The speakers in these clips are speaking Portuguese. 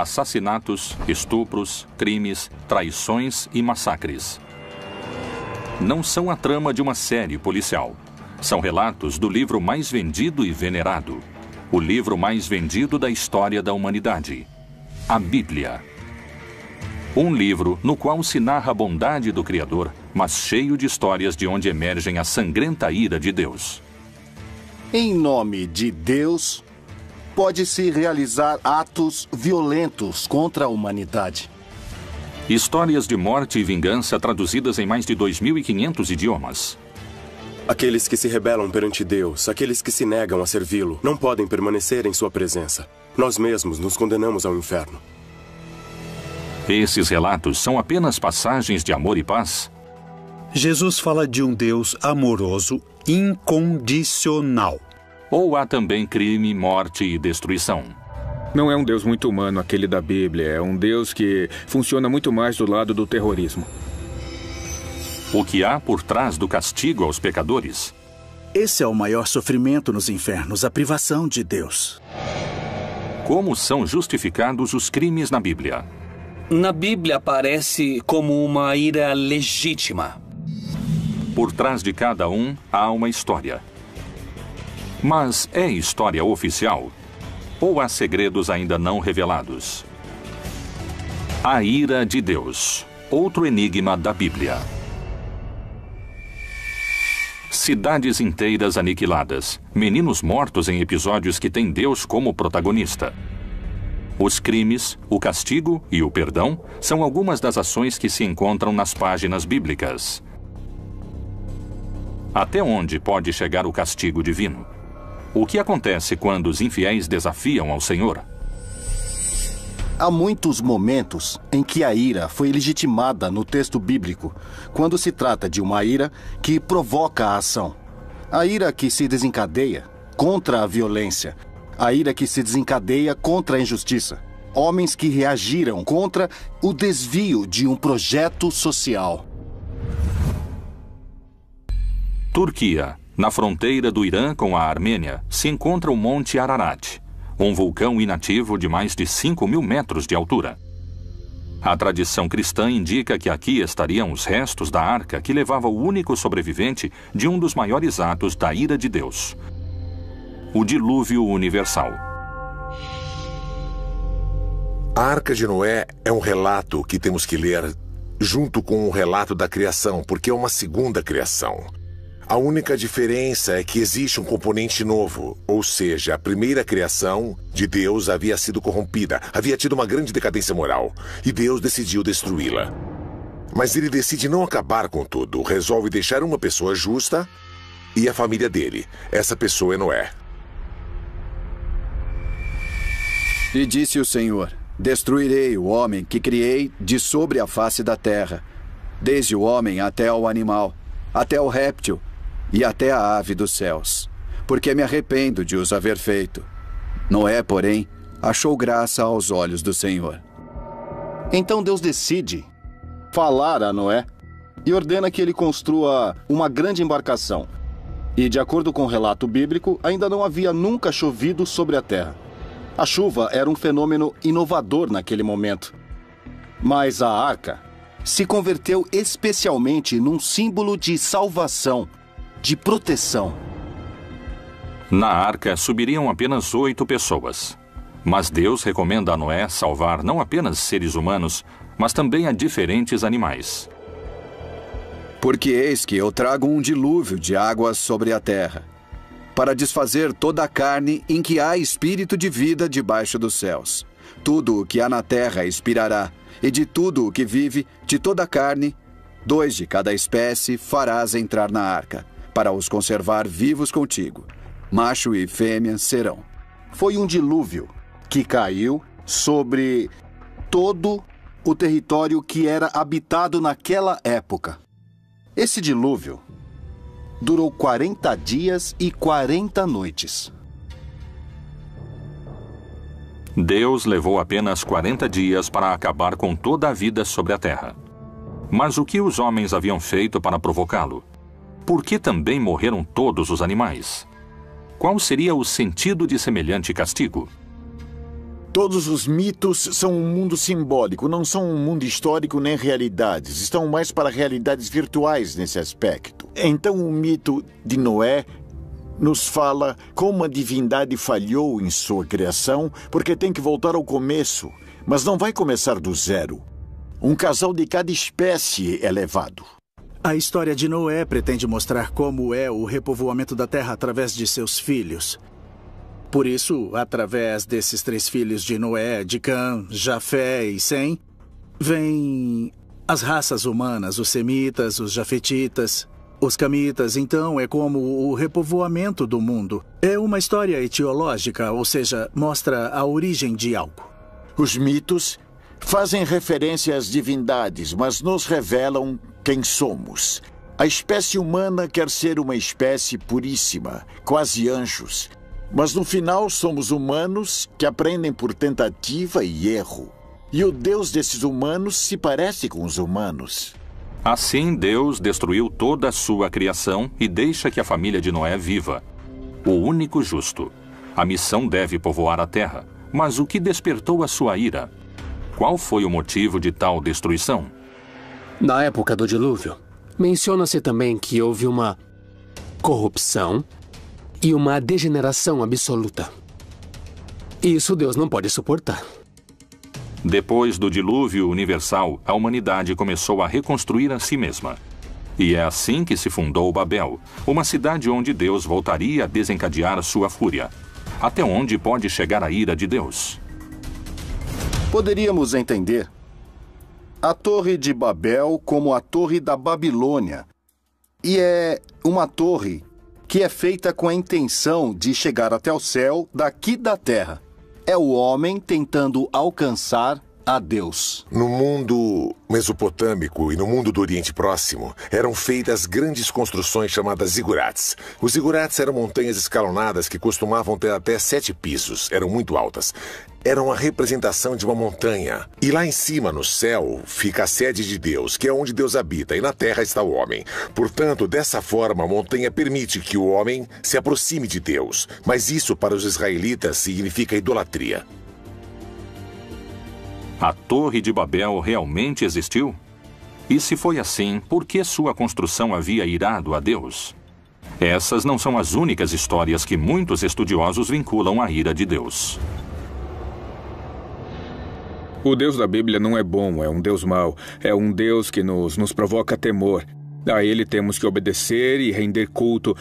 assassinatos, estupros, crimes, traições e massacres. Não são a trama de uma série policial. São relatos do livro mais vendido e venerado. O livro mais vendido da história da humanidade. A Bíblia. Um livro no qual se narra a bondade do Criador, mas cheio de histórias de onde emergem a sangrenta ira de Deus. Em nome de Deus, pode-se realizar atos violentos contra a humanidade. Histórias de morte e vingança traduzidas em mais de 2.500 idiomas. Aqueles que se rebelam perante Deus, aqueles que se negam a servi-lo, não podem permanecer em sua presença. Nós mesmos nos condenamos ao inferno. Esses relatos são apenas passagens de amor e paz? Jesus fala de um Deus amoroso, incondicional. Ou há também crime, morte e destruição? Não é um Deus muito humano aquele da Bíblia. É um Deus que funciona muito mais do lado do terrorismo. O que há por trás do castigo aos pecadores? Esse é o maior sofrimento nos infernos, a privação de Deus. Como são justificados os crimes na Bíblia? Na Bíblia aparece como uma ira legítima. Por trás de cada um há uma história. Mas é história oficial? Ou há segredos ainda não revelados? A ira de Deus. Outro enigma da Bíblia. Cidades inteiras aniquiladas. Meninos mortos em episódios que têm Deus como protagonista. Os crimes, o castigo e o perdão são algumas das ações que se encontram nas páginas bíblicas. Até onde pode chegar o castigo divino? O que acontece quando os infiéis desafiam ao Senhor? Há muitos momentos em que a ira foi legitimada no texto bíblico, quando se trata de uma ira que provoca a ação. A ira que se desencadeia contra a violência. A ira que se desencadeia contra a injustiça. Homens que reagiram contra o desvio de um projeto social. Turquia. Na fronteira do Irã com a Armênia, se encontra o Monte Ararat, um vulcão inativo de mais de 5.000 metros de altura. A tradição cristã indica que aqui estariam os restos da arca que levava o único sobrevivente de um dos maiores atos da ira de Deus. O dilúvio universal. A Arca de Noé é um relato que temos que ler junto com o relato da criação, porque é uma segunda criação. A única diferença é que existe um componente novo, ou seja, a primeira criação de Deus havia sido corrompida, havia tido uma grande decadência moral, e Deus decidiu destruí-la. Mas ele decide não acabar com tudo, resolve deixar uma pessoa justa e a família dele. Essa pessoa é Noé. E disse o Senhor: destruirei o homem que criei de sobre a face da terra, desde o homem até ao animal, até o réptil e até a ave dos céus, porque me arrependo de os haver feito. Noé, porém, achou graça aos olhos do Senhor. Então Deus decide falar a Noé e ordena que ele construa uma grande embarcação. E, de acordo com o relato bíblico, ainda não havia nunca chovido sobre a terra. A chuva era um fenômeno inovador naquele momento. Mas a arca se converteu especialmente num símbolo de salvação, de proteção. Na arca subiriam apenas 8 pessoas. Mas Deus recomenda a Noé salvar não apenas seres humanos, mas também a diferentes animais. Porque eis que eu trago um dilúvio de águas sobre a terra, para desfazer toda a carne em que há espírito de vida debaixo dos céus. Tudo o que há na terra expirará, e de tudo o que vive, de toda a carne, 2 de cada espécie farás entrar na arca, para os conservar vivos contigo. Macho e fêmea serão. Foi um dilúvio que caiu sobre todo o território que era habitado naquela época. Esse dilúvio durou 40 dias e 40 noites. Deus levou apenas 40 dias para acabar com toda a vida sobre a terra. Mas o que os homens haviam feito para provocá-lo? Por que também morreram todos os animais? Qual seria o sentido de semelhante castigo? Todos os mitos são um mundo simbólico, não são um mundo histórico nem realidades. Estão mais para realidades virtuais nesse aspecto. Então o mito de Noé nos fala como a divindade falhou em sua criação, porque tem que voltar ao começo, mas não vai começar do zero. Um casal de cada espécie é levado. A história de Noé pretende mostrar como é o repovoamento da terra através de seus filhos. Por isso, através desses 3 filhos de Noé, de Cã, Jafé e Sem, vêm as raças humanas, os semitas, os jafetitas, os camitas. Então, é como o repovoamento do mundo. É uma história etiológica, ou seja, mostra a origem de algo. Os mitos fazem referência às divindades, mas nos revelam quem somos. A espécie humana quer ser uma espécie puríssima, quase anjos. Mas no final somos humanos que aprendem por tentativa e erro. E o Deus desses humanos se parece com os humanos. Assim, Deus destruiu toda a sua criação e deixa que a família de Noé viva. O único justo. A missão deve povoar a terra. Mas o que despertou a sua ira? Qual foi o motivo de tal destruição? Na época do dilúvio, menciona-se também que houve uma corrupção e uma degeneração absoluta. Isso Deus não pode suportar. Depois do dilúvio universal, a humanidade começou a reconstruir a si mesma. E é assim que se fundou Babel, uma cidade onde Deus voltaria a desencadear sua fúria. Até onde pode chegar a ira de Deus? Poderíamos entender a Torre de Babel como a Torre da Babilônia. E é uma torre que é feita com a intenção de chegar até o céu daqui da terra. É o homem tentando alcançar a Deus. No mundo mesopotâmico e no mundo do Oriente Próximo, eram feitas grandes construções chamadas zigurates. Os zigurates eram montanhas escalonadas que costumavam ter até 7 pisos, eram muito altas. Eram a representação de uma montanha. E lá em cima, no céu, fica a sede de Deus, que é onde Deus habita, e na terra está o homem. Portanto, dessa forma, a montanha permite que o homem se aproxime de Deus. Mas isso, para os israelitas, significa idolatria. A Torre de Babel realmente existiu? E se foi assim, por que sua construção havia irado a Deus? Essas não são as únicas histórias que muitos estudiosos vinculam à ira de Deus. O Deus da Bíblia não é bom, é um Deus mau. É um Deus que nos provoca temor. A ele temos que obedecer e render culto,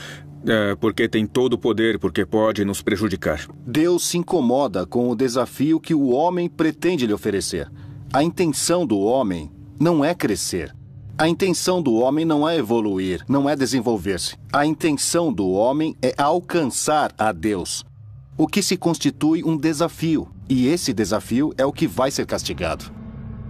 porque tem todo o poder, porque pode nos prejudicar. Deus se incomoda com o desafio que o homem pretende lhe oferecer. A intenção do homem não é crescer. A intenção do homem não é evoluir, não é desenvolver-se. A intenção do homem é alcançar a Deus, o que se constitui um desafio. E esse desafio é o que vai ser castigado.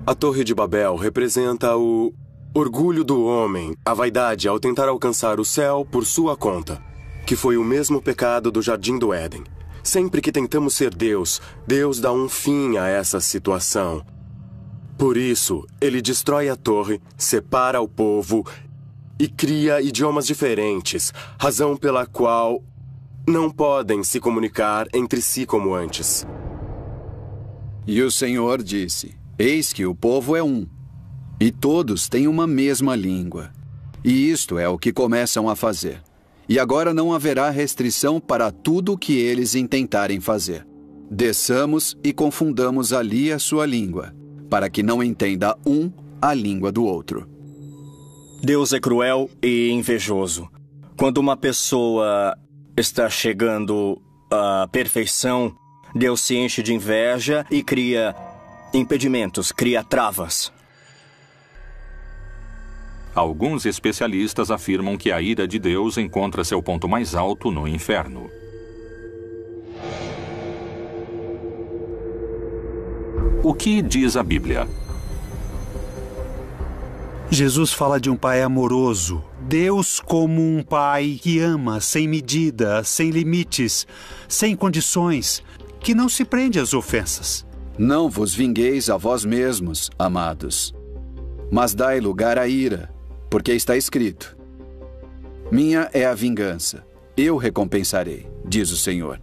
A Torre de Babel representa o orgulho do homem, a vaidade ao tentar alcançar o céu por sua conta, que foi o mesmo pecado do Jardim do Éden. Sempre que tentamos ser Deus, Deus dá um fim a essa situação. Por isso, ele destrói a torre, separa o povo e cria idiomas diferentes, razão pela qual não podem se comunicar entre si como antes. E o Senhor disse: Eis que o povo é um, e todos têm uma mesma língua. E isto é o que começam a fazer. E agora não haverá restrição para tudo o que eles intentarem fazer. Desçamos e confundamos ali a sua língua, para que não entenda um a língua do outro. Deus é cruel e invejoso. Quando uma pessoa está chegando à perfeição, Deus se enche de inveja e cria impedimentos, cria travas. Alguns especialistas afirmam que a ira de Deus encontra seu ponto mais alto no inferno. O que diz a Bíblia? Jesus fala de um pai amoroso. Deus como um pai que ama sem medida, sem limites, sem condições, que não se prende às ofensas. Não vos vingueis a vós mesmos, amados, mas dai lugar à ira, porque está escrito: Minha é a vingança, eu recompensarei, diz o Senhor.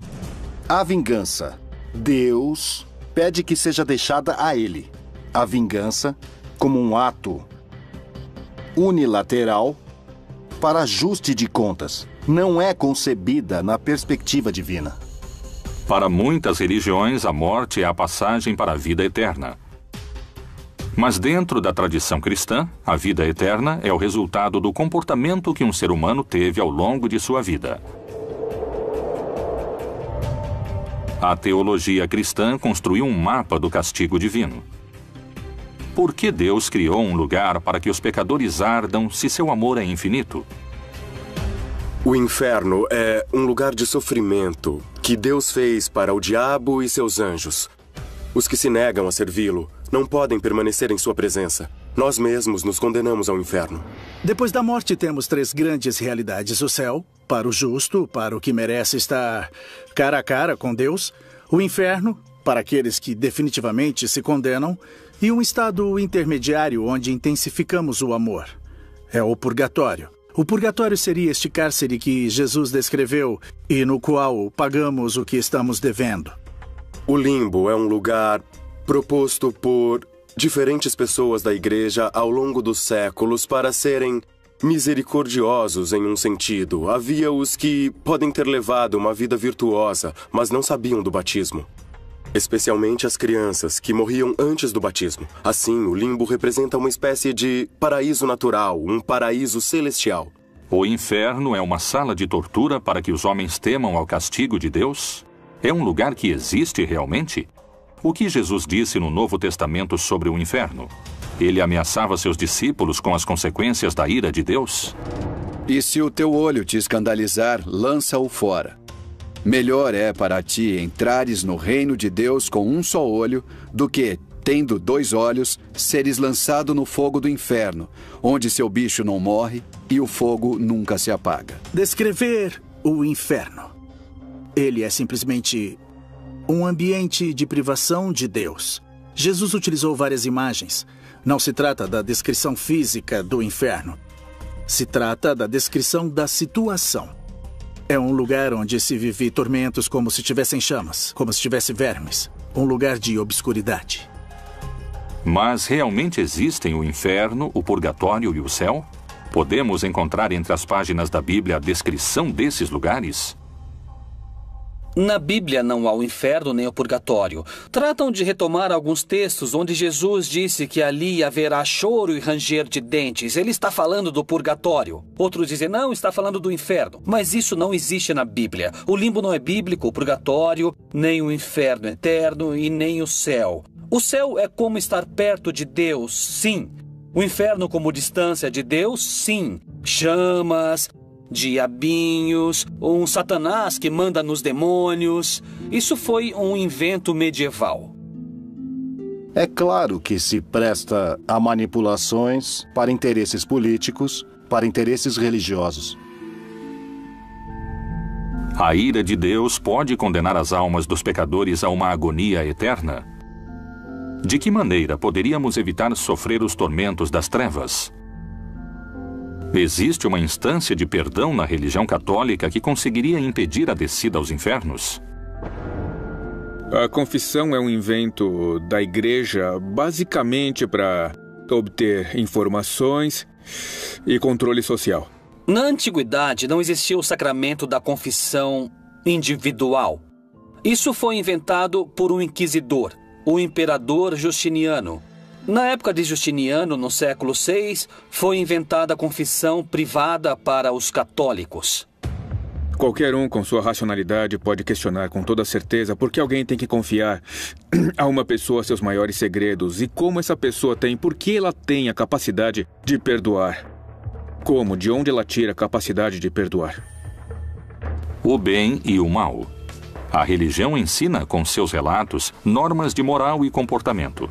A vingança. Deus pede que seja deixada a ele a vingança como um ato unilateral para ajuste de contas. Não é concebida na perspectiva divina. Para muitas religiões, a morte é a passagem para a vida eterna. Mas dentro da tradição cristã, a vida eterna é o resultado do comportamento que um ser humano teve ao longo de sua vida. A teologia cristã construiu um mapa do castigo divino. Por que Deus criou um lugar para que os pecadores ardam se seu amor é infinito? O inferno é um lugar de sofrimento que Deus fez para o diabo e seus anjos. Os que se negam a servi-lo não podem permanecer em sua presença. Nós mesmos nos condenamos ao inferno. Depois da morte, temos 3 grandes realidades. O céu, para o justo, para o que merece estar cara a cara com Deus. O inferno, para aqueles que definitivamente se condenam. E um estado intermediário onde intensificamos o amor. É o purgatório. O purgatório seria este cárcere que Jesus descreveu e no qual pagamos o que estamos devendo. O limbo é um lugar proposto por diferentes pessoas da igreja ao longo dos séculos para serem misericordiosos em um sentido. Havia os que podem ter levado uma vida virtuosa, mas não sabiam do batismo. Especialmente as crianças, que morriam antes do batismo. Assim, o limbo representa uma espécie de paraíso natural, um paraíso celestial. O inferno é uma sala de tortura para que os homens temam ao castigo de Deus? É um lugar que existe realmente? O que Jesus disse no Novo Testamento sobre o inferno? Ele ameaçava seus discípulos com as consequências da ira de Deus? E se o teu olho te escandalizar, lança-o fora. Melhor é para ti entrares no reino de Deus com um só olho, do que, tendo 2 olhos, seres lançado no fogo do inferno, onde seu bicho não morre e o fogo nunca se apaga. Descrever o inferno. Ele é simplesmente um ambiente de privação de Deus. Jesus utilizou várias imagens. Não se trata da descrição física do inferno. Se trata da descrição da situação. É um lugar onde se vive tormentos como se tivessem chamas, como se tivesse vermes. Um lugar de obscuridade. Mas realmente existem o inferno, o purgatório e o céu? Podemos encontrar entre as páginas da Bíblia a descrição desses lugares? Na Bíblia não há o inferno nem o purgatório. Tratam de retomar alguns textos onde Jesus disse que ali haverá choro e ranger de dentes. Ele está falando do purgatório. Outros dizem, não, está falando do inferno. Mas isso não existe na Bíblia. O limbo não é bíblico, o purgatório, nem o inferno eterno e nem o céu. O céu é como estar perto de Deus, sim. O inferno como distância de Deus, sim. Chamas, diabinhos, um Satanás que manda nos demônios. Isso foi um invento medieval. É claro que se presta a manipulações para interesses políticos, para interesses religiosos. A ira de Deus pode condenar as almas dos pecadores a uma agonia eterna? De que maneira poderíamos evitar sofrer os tormentos das trevas? Existe uma instância de perdão na religião católica que conseguiria impedir a descida aos infernos? A confissão é um invento da igreja basicamente para obter informações e controle social. Na antiguidade não existia o sacramento da confissão individual. Isso foi inventado por um inquisidor, o imperador Justiniano. Na época de Justiniano, no século VI, foi inventada a confissão privada para os católicos. Qualquer um com sua racionalidade pode questionar com toda certeza por que alguém tem que confiar a uma pessoa seus maiores segredos e como essa pessoa tem, por que ela tem a capacidade de perdoar. Como, de onde ela tira a capacidade de perdoar? O bem e o mal. A religião ensina, com seus relatos, normas de moral e comportamento.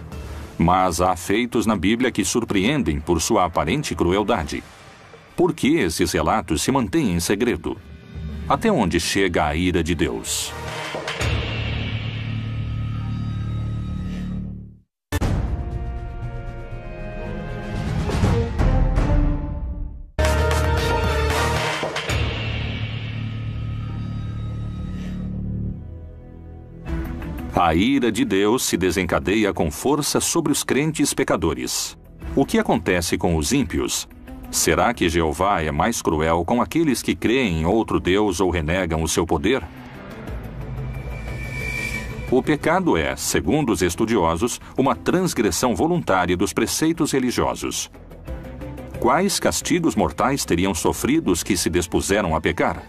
Mas há feitos na Bíblia que surpreendem por sua aparente crueldade. Por que esses relatos se mantêm em segredo? Até onde chega a ira de Deus? A ira de Deus se desencadeia com força sobre os crentes pecadores. O que acontece com os ímpios? Será que Jeová é mais cruel com aqueles que creem em outro Deus ou renegam o seu poder? O pecado é, segundo os estudiosos, uma transgressão voluntária dos preceitos religiosos. Quais castigos mortais teriam sofrido os que se dispuseram a pecar?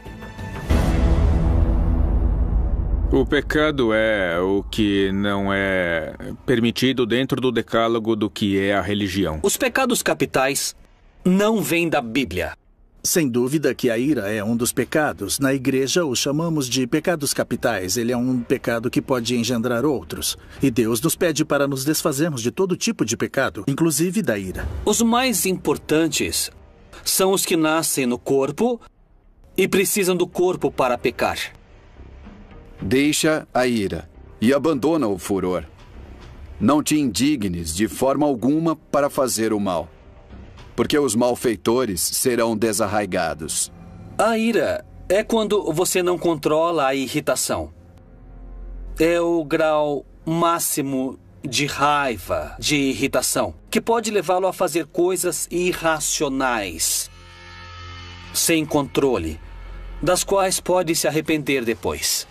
O pecado é o que não é permitido dentro do decálogo do que é a religião. Os pecados capitais não vêm da Bíblia. Sem dúvida que a ira é um dos pecados. Na igreja o chamamos de pecados capitais. Ele é um pecado que pode engendrar outros. E Deus nos pede para nos desfazermos de todo tipo de pecado, inclusive da ira. Os mais importantes são os que nascem no corpo e precisam do corpo para pecar. Deixa a ira e abandona o furor. Não te indignes de forma alguma para fazer o mal, porque os malfeitores serão desarraigados. A ira é quando você não controla a irritação. É o grau máximo de raiva, de irritação, que pode levá-lo a fazer coisas irracionais, sem controle, das quais pode se arrepender depois.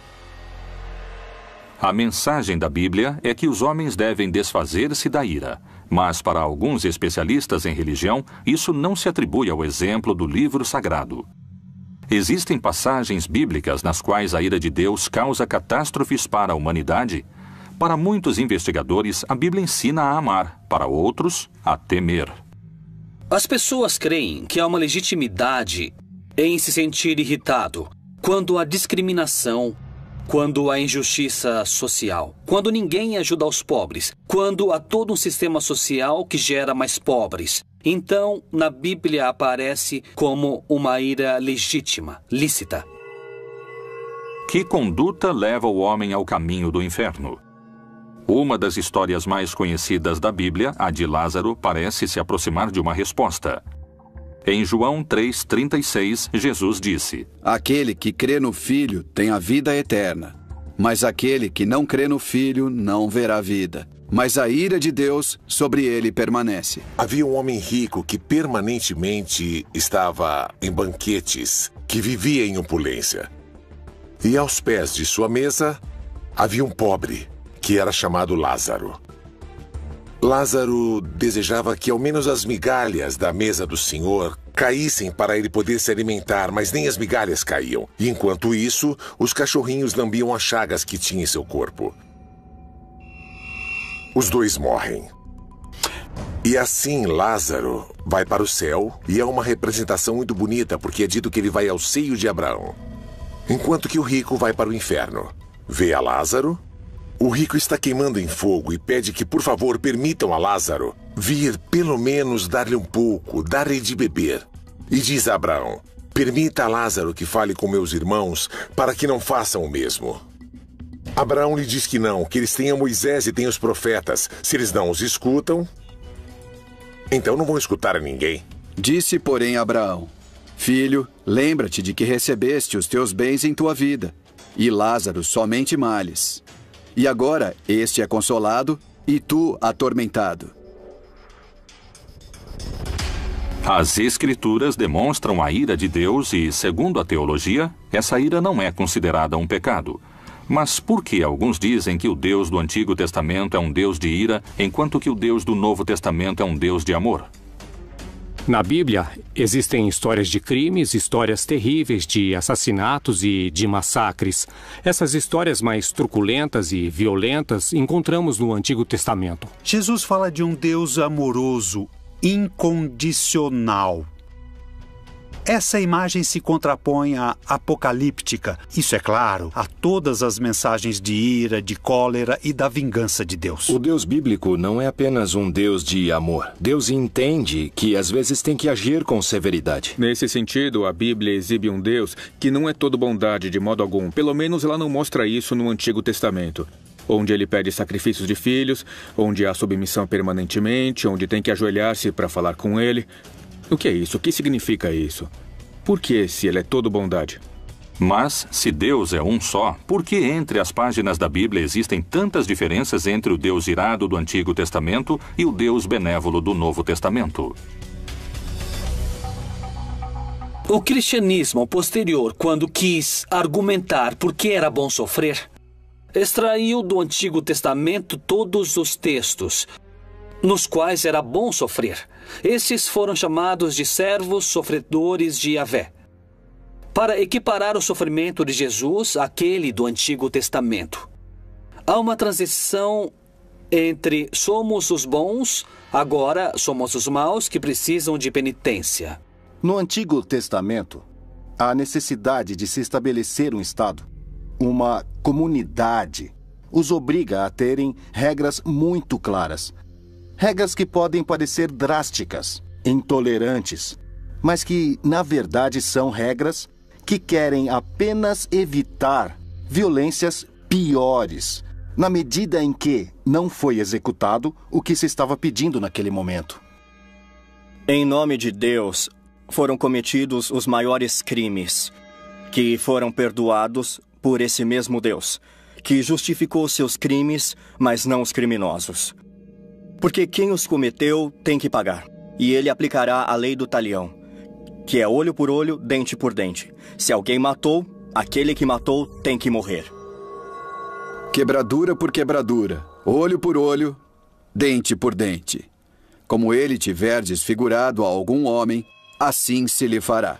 A mensagem da Bíblia é que os homens devem desfazer-se da ira. Mas, para alguns especialistas em religião, isso não se atribui ao exemplo do livro sagrado. Existem passagens bíblicas nas quais a ira de Deus causa catástrofes para a humanidade. Para muitos investigadores, a Bíblia ensina a amar, para outros, a temer. As pessoas creem que há uma legitimidade em se sentir irritado quando há discriminação, quando há injustiça social, quando ninguém ajuda os pobres, quando há todo um sistema social que gera mais pobres. Então, na Bíblia aparece como uma ira legítima, lícita. Que conduta leva o homem ao caminho do inferno? Uma das histórias mais conhecidas da Bíblia, a de Lázaro, parece se aproximar de uma resposta. Em João 3,36, Jesus disse: Aquele que crê no Filho tem a vida eterna, mas aquele que não crê no Filho não verá vida. Mas a ira de Deus sobre ele permanece. Havia um homem rico que permanentemente estava em banquetes, que vivia em opulência. E aos pés de sua mesa havia um pobre, que era chamado Lázaro. Lázaro desejava que ao menos as migalhas da mesa do Senhor caíssem para ele poder se alimentar, mas nem as migalhas caíam. E enquanto isso, os cachorrinhos lambiam as chagas que tinha em seu corpo. Os dois morrem. E assim Lázaro vai para o céu, e é uma representação muito bonita, porque é dito que ele vai ao seio de Abraão. Enquanto que o rico vai para o inferno. Vê a Lázaro. O rico está queimando em fogo e pede que, por favor, permitam a Lázaro vir pelo menos dar-lhe um pouco, dar-lhe de beber. E diz a Abraão: permita a Lázaro que fale com meus irmãos para que não façam o mesmo. Abraão lhe diz que não, que eles têm a Moisés e têm os profetas. Se eles não os escutam, então não vão escutar a ninguém. Disse, porém, Abraão: Filho, lembra-te de que recebeste os teus bens em tua vida, e Lázaro somente males. E agora este é consolado e tu atormentado. As Escrituras demonstram a ira de Deus e, segundo a teologia, essa ira não é considerada um pecado. Mas por que alguns dizem que o Deus do Antigo Testamento é um Deus de ira, enquanto que o Deus do Novo Testamento é um Deus de amor? Na Bíblia, existem histórias de crimes, histórias terríveis de assassinatos e de massacres. Essas histórias mais truculentas e violentas encontramos no Antigo Testamento. Jesus fala de um Deus amoroso, incondicional. Essa imagem se contrapõe à apocalíptica, isso é claro, a todas as mensagens de ira, de cólera e da vingança de Deus. O Deus bíblico não é apenas um Deus de amor. Deus entende que às vezes tem que agir com severidade. Nesse sentido, a Bíblia exibe um Deus que não é todo bondade de modo algum. Pelo menos ela não mostra isso no Antigo Testamento, onde ele pede sacrifícios de filhos, onde há submissão permanentemente, onde tem que ajoelhar-se para falar com ele. O que é isso? O que significa isso? Por que, se ele é todo bondade? Mas, se Deus é um só, por que entre as páginas da Bíblia existem tantas diferenças entre o Deus irado do Antigo Testamento e o Deus benévolo do Novo Testamento? O cristianismo posterior, quando quis argumentar por que era bom sofrer, extraiu do Antigo Testamento todos os textos nos quais era bom sofrer. Estes foram chamados de servos sofredores de Yahvé, para equiparar o sofrimento de Jesus àquele do Antigo Testamento. Há uma transição entre somos os bons, agora somos os maus que precisam de penitência. No Antigo Testamento, há a necessidade de se estabelecer um Estado, uma comunidade, os obriga a terem regras muito claras. Regras que podem parecer drásticas, intolerantes, mas que, na verdade, são regras que querem apenas evitar violências piores, na medida em que não foi executado o que se estava pedindo naquele momento. Em nome de Deus, foram cometidos os maiores crimes, que foram perdoados por esse mesmo Deus, que justificou seus crimes, mas não os criminosos. Porque quem os cometeu tem que pagar, e ele aplicará a lei do talião, que é olho por olho, dente por dente. Se alguém matou, aquele que matou tem que morrer. Quebradura por quebradura, olho por olho, dente por dente. Como ele tiver desfigurado a algum homem, assim se lhe fará.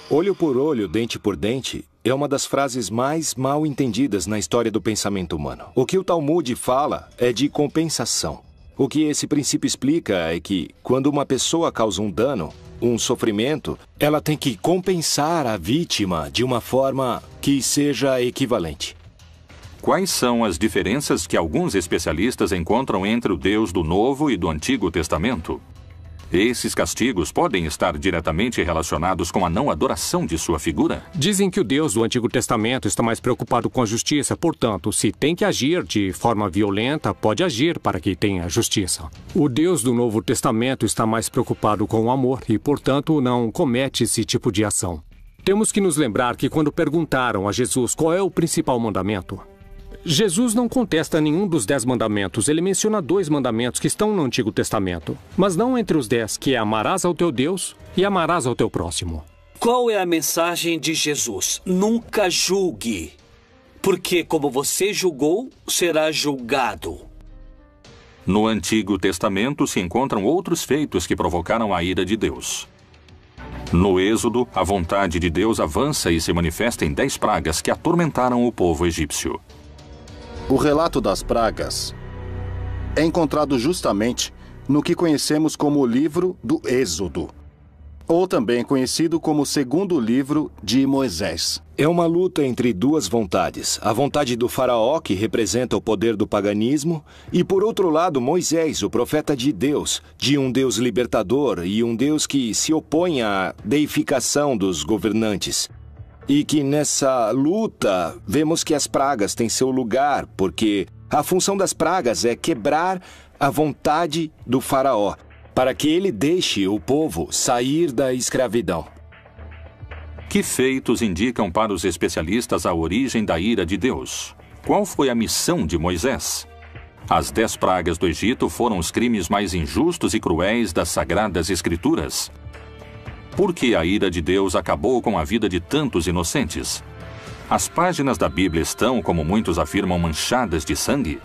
Olho por olho, dente por dente é uma das frases mais mal entendidas na história do pensamento humano. O que o Talmud fala é de compensação. O que esse princípio explica é que, quando uma pessoa causa um dano, um sofrimento, ela tem que compensar a vítima de uma forma que seja equivalente. Quais são as diferenças que alguns especialistas encontram entre o Deus do Novo e do Antigo Testamento? Esses castigos podem estar diretamente relacionados com a não adoração de sua figura? Dizem que o Deus do Antigo Testamento está mais preocupado com a justiça, portanto, se tem que agir de forma violenta, pode agir para que tenha justiça. O Deus do Novo Testamento está mais preocupado com o amor e, portanto, não comete esse tipo de ação. Temos que nos lembrar que quando perguntaram a Jesus qual é o principal mandamento, Jesus não contesta nenhum dos 10 mandamentos. Ele menciona 2 mandamentos que estão no Antigo Testamento, mas não entre os 10, que é amarás ao teu Deus e amarás ao teu próximo. Qual é a mensagem de Jesus? Nunca julgue, porque como você julgou, será julgado. No Antigo Testamento se encontram outros feitos que provocaram a ira de Deus. No Êxodo, a vontade de Deus avança e se manifesta em 10 pragas que atormentaram o povo egípcio. O relato das pragas é encontrado justamente no que conhecemos como o livro do Êxodo, ou também conhecido como o segundo livro de Moisés. É uma luta entre duas vontades. A vontade do faraó, que representa o poder do paganismo, e por outro lado Moisés, o profeta de Deus, de um Deus libertador e um Deus que se opõe à deificação dos governantes. E que nessa luta vemos que as pragas têm seu lugar, porque a função das pragas é quebrar a vontade do faraó, para que ele deixe o povo sair da escravidão. Que feitos indicam para os especialistas a origem da ira de Deus? Qual foi a missão de Moisés? As 10 pragas do Egito foram os crimes mais injustos e cruéis das Sagradas Escrituras. Por que a ira de Deus acabou com a vida de tantos inocentes? As páginas da Bíblia estão, como muitos afirmam, manchadas de sangue?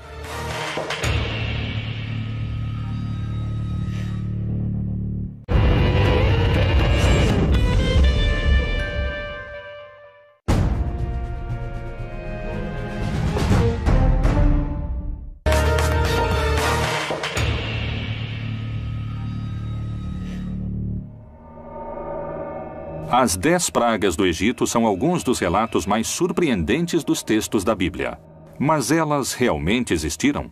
As 10 pragas do Egito são alguns dos relatos mais surpreendentes dos textos da Bíblia. Mas elas realmente existiram?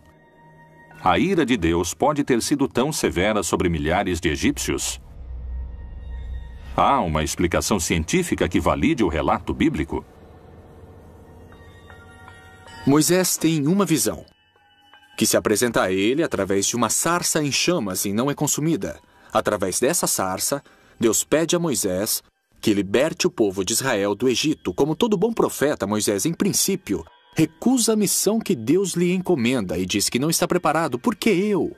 A ira de Deus pode ter sido tão severa sobre milhares de egípcios? Há uma explicação científica que valide o relato bíblico? Moisés tem uma visão, que se apresenta a ele através de uma sarça em chamas e não é consumida. Através dessa sarça, Deus pede a Moisés que liberte o povo de Israel do Egito, como todo bom profeta, Moisés, em princípio, recusa a missão que Deus lhe encomenda e diz que não está preparado, porque eu.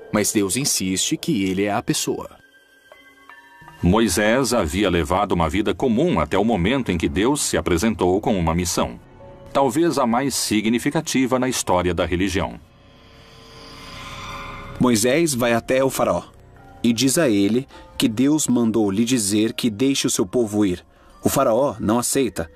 Mas Deus insiste que ele é a pessoa. Moisés havia levado uma vida comum até o momento em que Deus se apresentou com uma missão, talvez a mais significativa na história da religião. Moisés vai até o faraó e diz a ele que Deus mandou lhe dizer que deixe o seu povo ir. O faraó não aceita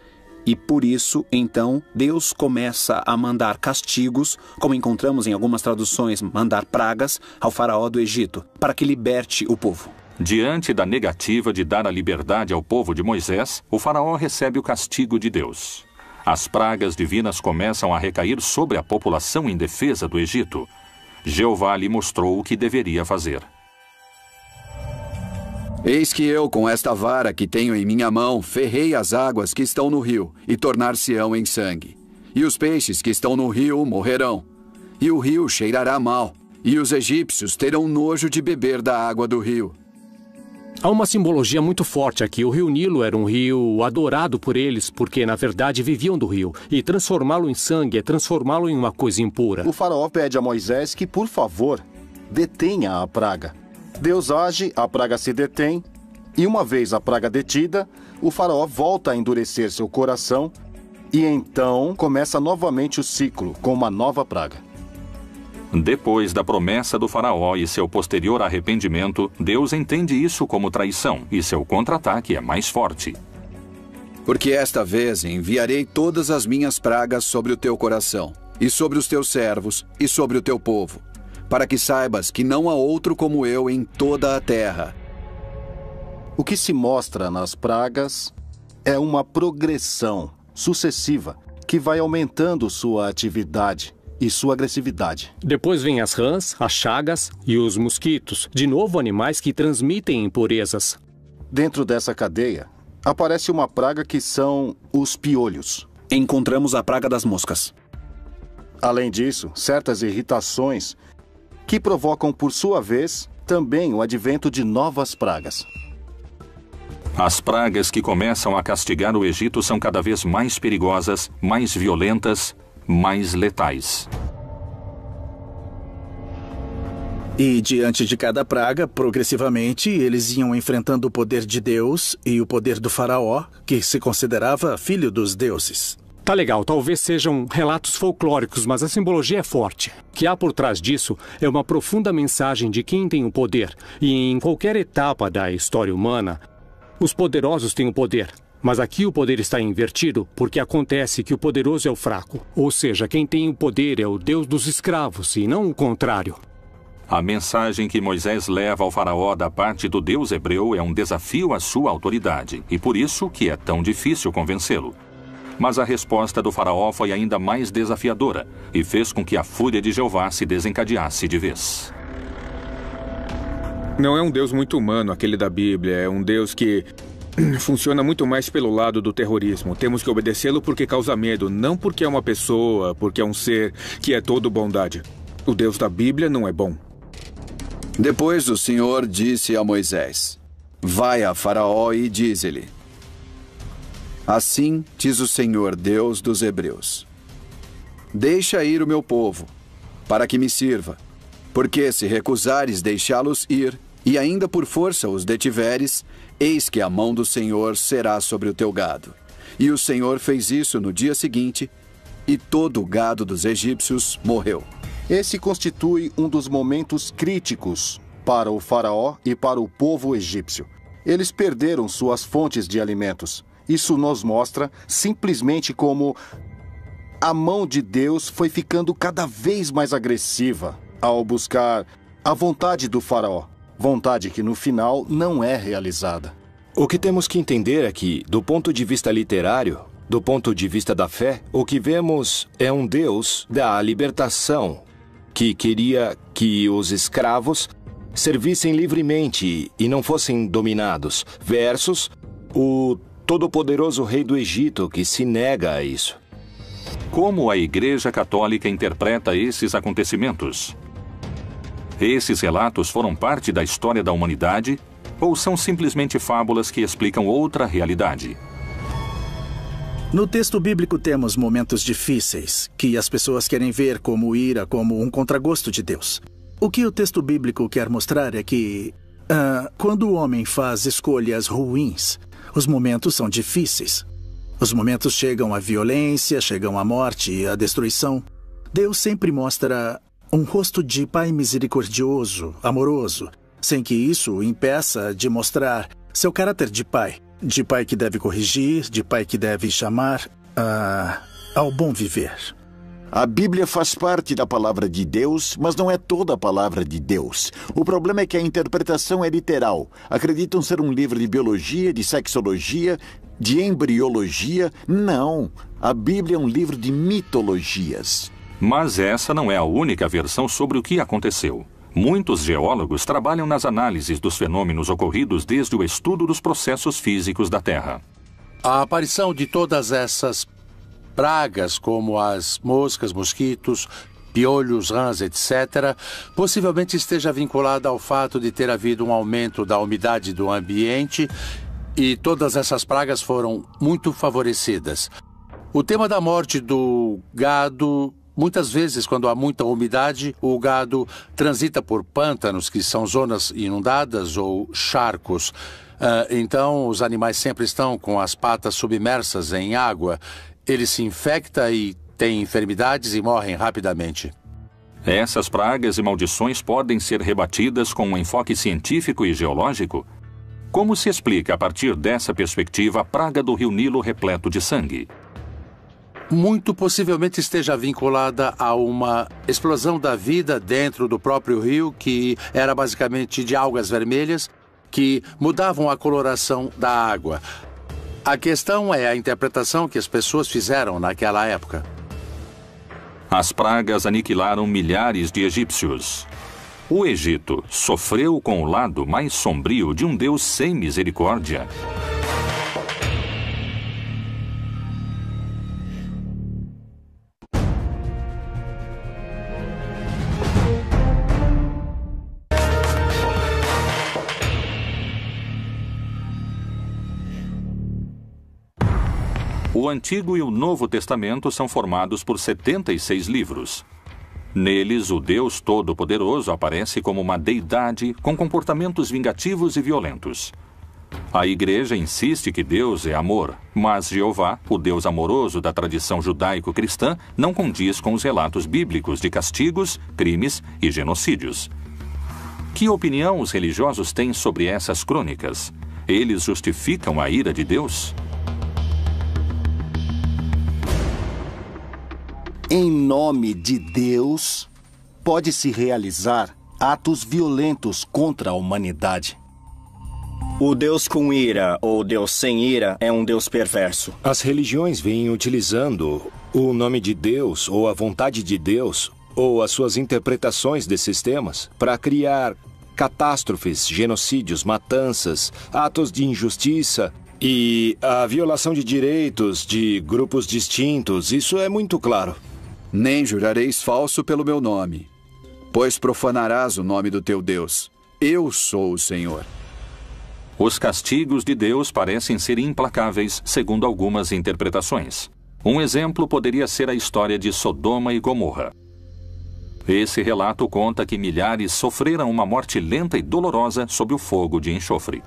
e por isso, então, Deus começa a mandar castigos, como encontramos em algumas traduções, mandar pragas ao faraó do Egito, para que liberte o povo. Diante da negativa de dar a liberdade ao povo de Moisés, o faraó recebe o castigo de Deus. As pragas divinas começam a recair sobre a população indefesa do Egito. Jeová lhe mostrou o que deveria fazer. Eis que eu, com esta vara que tenho em minha mão, ferrei as águas que estão no rio, e tornar-se-ão em sangue. E os peixes que estão no rio morrerão. E o rio cheirará mal, e os egípcios terão nojo de beber da água do rio. Há uma simbologia muito forte aqui. O rio Nilo era um rio adorado por eles, porque, na verdade, viviam do rio. E transformá-lo em sangue é transformá-lo em uma coisa impura. O faraó pede a Moisés que, por favor, detenha a praga. Deus age, a praga se detém, e uma vez a praga detida, o faraó volta a endurecer seu coração, e então começa novamente o ciclo com uma nova praga. Depois da promessa do faraó e seu posterior arrependimento, Deus entende isso como traição, e seu contra-ataque é mais forte. Porque esta vez enviarei todas as minhas pragas sobre o teu coração, e sobre os teus servos, e sobre o teu povo, para que saibas que não há outro como eu em toda a terra. O que se mostra nas pragas é uma progressão sucessiva que vai aumentando sua atividade e sua agressividade. Depois vêm as rãs, as chagas e os mosquitos, de novo animais que transmitem impurezas. Dentro dessa cadeia, aparece uma praga que são os piolhos. Encontramos a praga das moscas. Além disso, certas irritações que provocam, por sua vez, também o advento de novas pragas. As pragas que começam a castigar o Egito são cada vez mais perigosas, mais violentas, mais letais. E diante de cada praga, progressivamente, eles iam enfrentando o poder de Deus e o poder do faraó, que se considerava filho dos deuses. Tá legal, talvez sejam relatos folclóricos, mas a simbologia é forte. O que há por trás disso é uma profunda mensagem de quem tem o poder. E em qualquer etapa da história humana, os poderosos têm o poder. Mas aqui o poder está invertido porque acontece que o poderoso é o fraco. Ou seja, quem tem o poder é o Deus dos escravos e não o contrário. A mensagem que Moisés leva ao faraó da parte do Deus hebreu é um desafio à sua autoridade. E por isso que é tão difícil convencê-lo. Mas a resposta do faraó foi ainda mais desafiadora e fez com que a fúria de Jeová se desencadeasse de vez. Não é um Deus muito humano aquele da Bíblia, é um Deus que funciona muito mais pelo lado do terrorismo. Temos que obedecê-lo porque causa medo, não porque é uma pessoa, porque é um ser que é todo bondade. O Deus da Bíblia não é bom. Depois o Senhor disse a Moisés: Vai a Faraó e diz-lhe: Assim diz o Senhor, Deus dos Hebreus: Deixa ir o meu povo, para que me sirva, porque se recusares deixá-los ir, e ainda por força os detiveres, eis que a mão do Senhor será sobre o teu gado. E o Senhor fez isso no dia seguinte, e todo o gado dos egípcios morreu. Esse constitui um dos momentos críticos para o faraó e para o povo egípcio. Eles perderam suas fontes de alimentos. Isso nos mostra simplesmente como a mão de Deus foi ficando cada vez mais agressiva ao buscar a vontade do faraó. Vontade que no final não é realizada. O que temos que entender é que, do ponto de vista literário, do ponto de vista da fé, o que vemos é um Deus da libertação que queria que os escravos servissem livremente e não fossem dominados, versus o todo-poderoso rei do Egito que se nega a isso. Como a Igreja Católica interpreta esses acontecimentos? Esses relatos foram parte da história da humanidade Ou são simplesmente fábulas que explicam outra realidade? No texto bíblico temos momentos difíceis, que as pessoas querem ver como ira, como um contragosto de Deus. O que o texto bíblico quer mostrar é que, quando o homem faz escolhas ruins, os momentos são difíceis. Os momentos chegam à violência, chegam à morte e à destruição. Deus sempre mostra um rosto de pai misericordioso, amoroso, sem que isso o impeça de mostrar seu caráter de pai que deve corrigir, de pai que deve chamar ao bom viver. A Bíblia faz parte da palavra de Deus, mas não é toda a palavra de Deus. O problema é que a interpretação é literal. Acreditam ser um livro de biologia, de sexologia, de embriologia. Não. A Bíblia é um livro de mitologias. Mas essa não é a única versão sobre o que aconteceu. Muitos geólogos trabalham nas análises dos fenômenos ocorridos desde o estudo dos processos físicos da Terra. A aparição de todas essas pragas, como as moscas, mosquitos, piolhos, rãs, etc., possivelmente esteja vinculada ao fato de ter havido um aumento da umidade do ambiente e todas essas pragas foram muito favorecidas. O tema da morte do gado, muitas vezes, quando há muita umidade, o gado transita por pântanos, que são zonas inundadas, ou charcos. Então, os animais sempre estão com as patas submersas em água. Ele se infecta e tem enfermidades e morrem rapidamente. Essas pragas e maldições podem ser rebatidas com um enfoque científico e geológico? Como se explica, a partir dessa perspectiva, a praga do rio Nilo repleto de sangue? Muito possivelmente esteja vinculada a uma explosão da vida dentro do próprio rio, que era basicamente de algas vermelhas, que mudavam a coloração da água. A questão é a interpretação que as pessoas fizeram naquela época. As pragas aniquilaram milhares de egípcios. O Egito sofreu com o lado mais sombrio de um Deus sem misericórdia. O Antigo e o Novo Testamento são formados por 76 livros. Neles, o Deus Todo-Poderoso aparece como uma deidade com comportamentos vingativos e violentos. A Igreja insiste que Deus é amor, mas Jeová, o Deus amoroso da tradição judaico-cristã, não condiz com os relatos bíblicos de castigos, crimes e genocídios. Que opinião os religiosos têm sobre essas crônicas? Eles justificam a ira de Deus? Em nome de Deus, pode-se realizar atos violentos contra a humanidade. O Deus com ira ou Deus sem ira é um Deus perverso. As religiões vêm utilizando o nome de Deus ou a vontade de Deus ou as suas interpretações desses temas para criar catástrofes, genocídios, matanças, atos de injustiça e a violação de direitos de grupos distintos. Isso é muito claro. Nem jurareis falso pelo meu nome, pois profanarás o nome do teu Deus. Eu sou o Senhor. Os castigos de Deus parecem ser implacáveis, segundo algumas interpretações. Um exemplo poderia ser a história de Sodoma e Gomorra. Esse relato conta que milhares sofreram uma morte lenta e dolorosa sob o fogo de enxofre.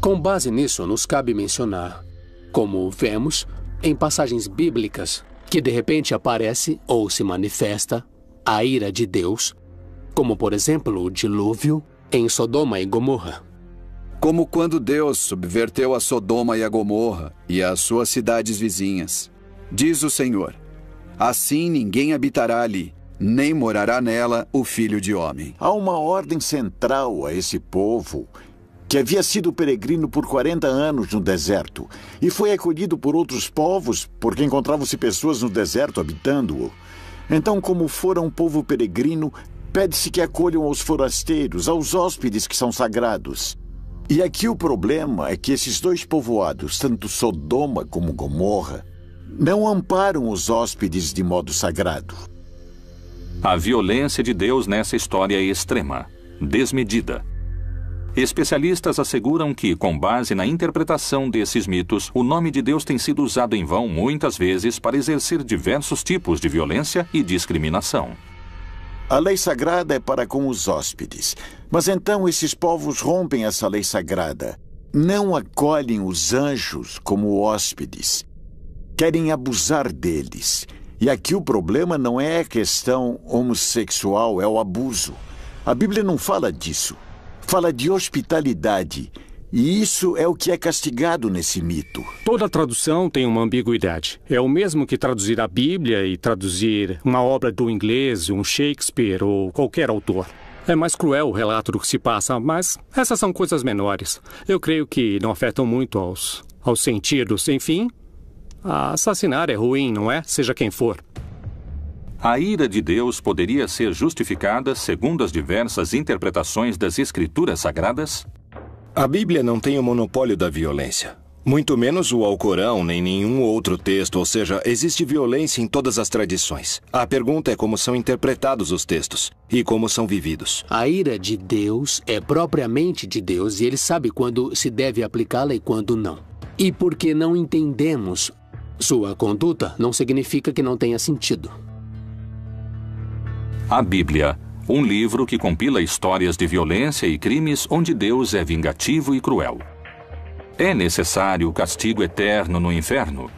Com base nisso, nos cabe mencionar, como vemos em passagens bíblicas, que de repente aparece ou se manifesta a ira de Deus, como por exemplo o dilúvio em Sodoma e Gomorra. Como quando Deus subverteu a Sodoma e a Gomorra e as suas cidades vizinhas. Diz o Senhor: assim ninguém habitará ali, nem morará nela o Filho de Homem. Há uma ordem central a esse povo que havia sido peregrino por 40 anos no deserto e foi acolhido por outros povos porque encontravam-se pessoas no deserto habitando-o. Então, como fora um povo peregrino, pede-se que acolham aos forasteiros, aos hóspedes que são sagrados. E aqui o problema é que esses dois povoados, tanto Sodoma como Gomorra, não amparam os hóspedes de modo sagrado. A violência de Deus nessa história é extrema, desmedida. Especialistas asseguram que, com base na interpretação desses mitos, o nome de Deus tem sido usado em vão muitas vezes para exercer diversos tipos de violência e discriminação. A lei sagrada é para com os hóspedes. Mas então esses povos rompem essa lei sagrada. Não acolhem os anjos como hóspedes. Querem abusar deles. E aqui o problema não é a questão homossexual, é o abuso. A Bíblia não fala disso. Fala de hospitalidade. E isso é o que é castigado nesse mito. Toda tradução tem uma ambiguidade. É o mesmo que traduzir a Bíblia e traduzir uma obra do inglês, um Shakespeare ou qualquer autor. É mais cruel o relato do que se passa, mas essas são coisas menores. Eu creio que não afetam muito aos sentidos. Enfim, assassinar é ruim, não é? Seja quem for. A ira de Deus poderia ser justificada segundo as diversas interpretações das Escrituras Sagradas? A Bíblia não tem o monopólio da violência. Muito menos o Alcorão, nem nenhum outro texto, ou seja, existe violência em todas as tradições. A pergunta é como são interpretados os textos e como são vividos. A ira de Deus é propriamente de Deus e ele sabe quando se deve aplicá-la e quando não. E porque não entendemos sua conduta, não significa que não tenha sentido. A Bíblia, um livro que compila histórias de violência e crimes onde Deus é vingativo e cruel. É necessário o castigo eterno no inferno?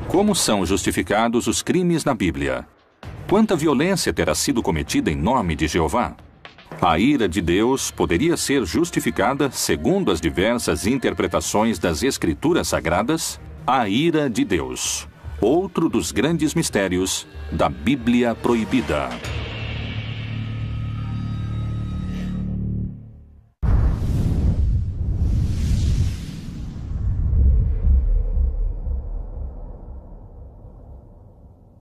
Como são justificados os crimes na Bíblia? Quanta violência terá sido cometida em nome de Jeová? A ira de Deus poderia ser justificada segundo as diversas interpretações das Escrituras Sagradas? A ira de Deus, outro dos grandes mistérios da Bíblia Proibida.